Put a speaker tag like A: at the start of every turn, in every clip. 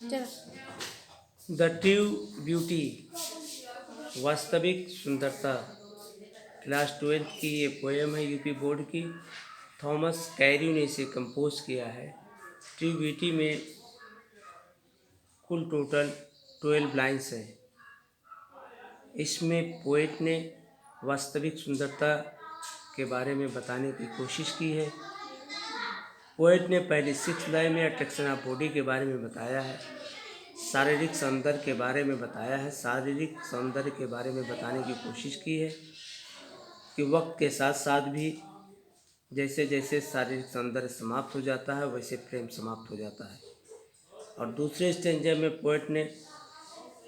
A: The true beauty, वास्तविक सुंदरता, class 12th की ये पोएम है यूपी बोर्ड की। थॉमस कैरी ने इसे कंपोज किया है। ट्रू ब्यूटी में कुल टोटल 12 लाइन्स हैं। इसमें पोएट ने वास्तविक सुंदरता के बारे में बताने की कोशिश की है। पोएट ने पहली 6 लाइन में अट्रैक्शन ऑफ बॉडी के बारे में बताया है, शारीरिक सौंदर्य के बारे में बताया है, शारीरिक सौंदर्य के बारे में बताने की कोशिश की है कि वक्त के साथ साथ भी जैसे जैसे शारीरिक सौंदर्य समाप्त हो जाता है वैसे प्रेम समाप्त हो जाता है। और दूसरे स्टेंजा में पोएट ने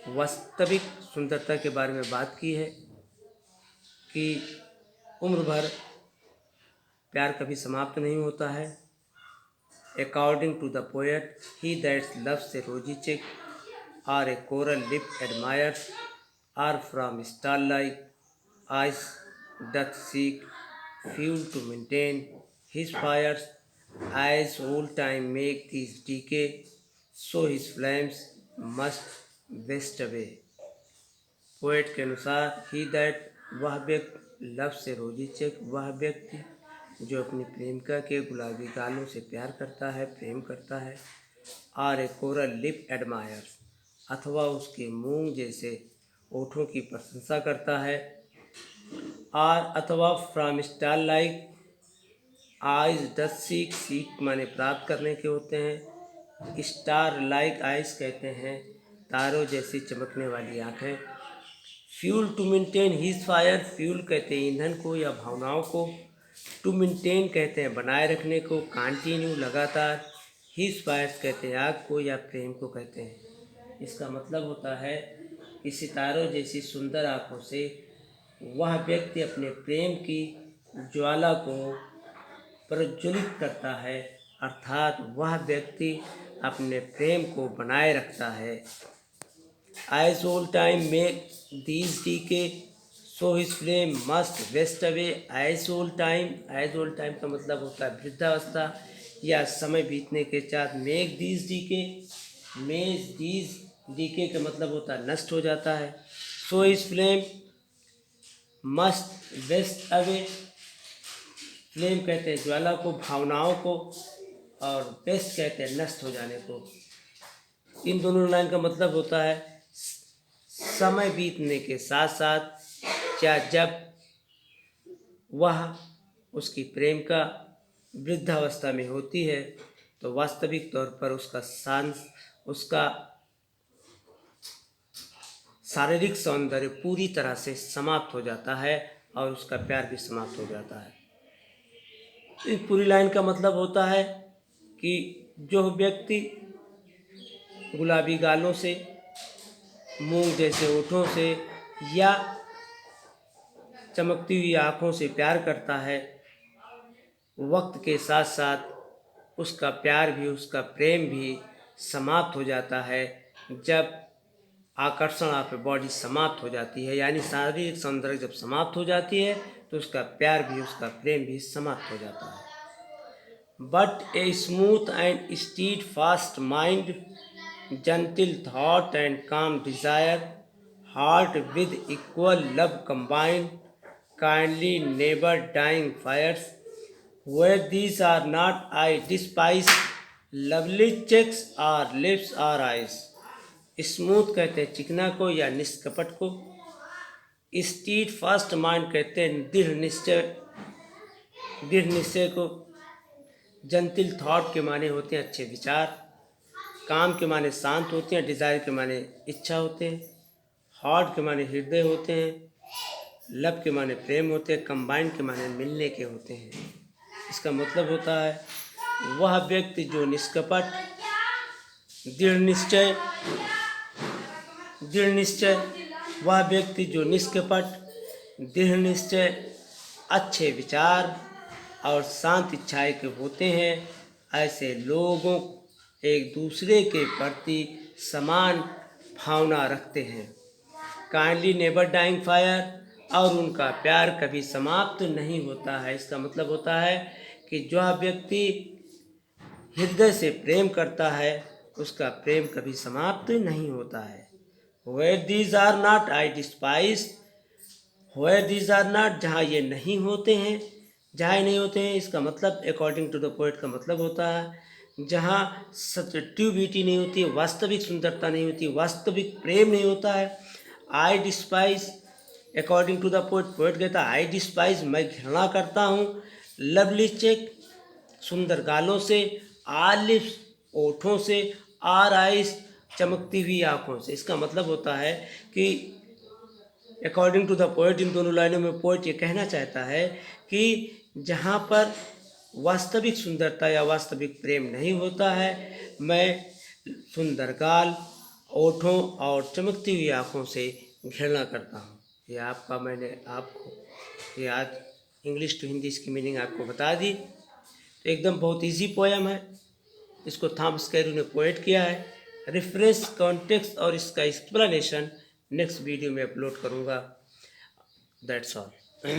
A: वास्तविक सुंदरता के बारे में बात की है कि उम्र भर प्यार कभी समाप्त नहीं होता है। According to the poet, he that loves a rosy cheek or a coral lip admires, or from star-like eyes doth seek fuel to maintain his fires, as old time make these decay, so his flames must waste away. Poet के अनुसार ही that, वह व्यक्ति, love से रोजी check, वह व्यक्ति जो अपनी प्रेमिका के गुलाबी गालों से प्यार करता है, प्रेम करता है, और ए कोरल लिप एडमायर्स, अथवा उसके मूंग जैसे ओठों की प्रशंसा करता है, और अथवा from star like eyes doth seek, seek माने प्राप्त करने के होते हैं, स्टार लाइक आइज कहते हैं तारों जैसी चमकने वाली आँखें, fuel to maintain his fires, fuel कहते हैं ईंधन को या भावनाओं को, टू मेंटेन कहते हैं बनाए रखने को, कंटिन्यू लगातार, हीज फायर्स कहते हैं आग को या प्रेम को कहते हैं। इसका मतलब होता है कि सितारों जैसी सुंदर आँखों से वह व्यक्ति अपने प्रेम की ज्वाला को प्रज्वलित करता है, अर्थात वह व्यक्ति अपने प्रेम को बनाए रखता है। As old time make these decay, so his flame must waste away. As old time का मतलब होता है वृद्धावस्था या समय बीतने के साथ। make these decay का मतलब होता है नष्ट हो जाता है। so his flame must waste away, flame कहते हैं ज्वाला को, भावनाओं को, और वेस्ट कहते हैं नष्ट हो जाने को। इन दोनों लाइन का मतलब होता है समय बीतने के साथ साथ या जब वह उसकी प्रेम का वृद्धावस्था में होती है तो वास्तविक तौर पर उसका शारीरिक सौंदर्य पूरी तरह से समाप्त हो जाता है और उसका प्यार भी समाप्त हो जाता है। इस पूरी लाइन का मतलब होता है कि जो व्यक्ति गुलाबी गालों से, मूंग जैसे ओठों से या चमकती हुई आँखों से प्यार करता है, वक्त के साथ साथ उसका प्यार भी, उसका प्रेम भी समाप्त हो जाता है। जब आकर्षण ऑफ बॉडी समाप्त हो जाती है, यानी शारीरिक सौंदर्य जब समाप्त हो जाती है तो उसका प्यार भी, उसका प्रेम भी समाप्त हो जाता है। But a smooth and stead fast mind, gentle thought and calm desire, heart with equal love combined, kindly never dying fires, where these are not I despise, lovely checks or lips or eyes। Smooth कहते हैं चिकना को या निष्कपट को, stead fast mind कहते हैं दृढ़ निश्चय को, जंतिल थॉट के माने होते हैं अच्छे विचार, काम के माने शांत होते हैं, डिज़ायर के माने इच्छा होते हैं, हार्ट के माने हृदय होते हैं, लव के माने प्रेम होते हैं, कंबाइन के माने मिलने के होते हैं। इसका मतलब होता है वह व्यक्ति जो निष्कपट, दृढ़ निश्चय, वह व्यक्ति जो निष्कपट, दृढ़ निश्चय, अच्छे विचार और शांत इच्छाएं के होते हैं, ऐसे लोगों एक दूसरे के प्रति समान भावना रखते हैं। काइंडली नेवर डाइंग फायर, और उनका प्यार कभी समाप्त नहीं होता है। इसका मतलब होता है कि जो व्यक्ति हृदय से प्रेम करता है उसका प्रेम कभी समाप्त नहीं होता है। Where these are not I despise, where these are not, जहाँ ये नहीं होते हैं, जहाँ ये नहीं होते हैं, इसका मतलब अकॉर्डिंग टू द पोएट का मतलब होता है जहाँ सब्जेक्टिव ब्यूटी नहीं होती, वास्तविक सुंदरता नहीं होती, वास्तविक प्रेम नहीं होता है। I despise, according to the poet, poet कहता है आई डिस्पाइज, मैं घृणा करता हूँ, लवली चेक, सुंदर गालों से, आर लिप्स, ओठों से, आर आइस, चमकती हुई आँखों से। इसका मतलब होता है कि अकॉर्डिंग टू द पोएट, इन दोनों लाइनों में पोएट ये कहना चाहता है कि जहाँ पर वास्तविक सुंदरता या वास्तविक प्रेम नहीं होता है, मैं सुंदर गाल, ओठों और चमकती हुई आँखों से घृणा करता हूँ। ये आपका मैंने आपको ये आज इंग्लिश टू हिंदी इसकी मीनिंग आपको बता दी। तो एकदम बहुत इजी पोएम है, इसको थॉमस कैरी ने पोएट किया है। रेफरेंस, कॉन्टेक्स्ट और इसका एक्सप्लेनेशन नेक्स्ट वीडियो में अपलोड करूँगा। That's all.